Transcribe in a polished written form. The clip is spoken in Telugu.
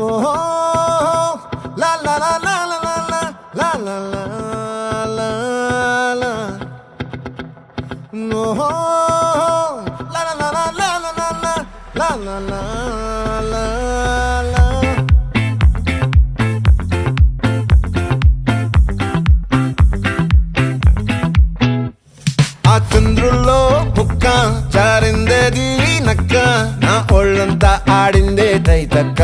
ఓహో లా లా లా లా లా లా లా లా లా లా ఓహో లా లా లా లా లా లా లా లా లా లా లా ఆ చంద్రుల్లో ముక్క జారిందేది నక్క నా ఒళ్ళంతా ఆడిందే తైతక్క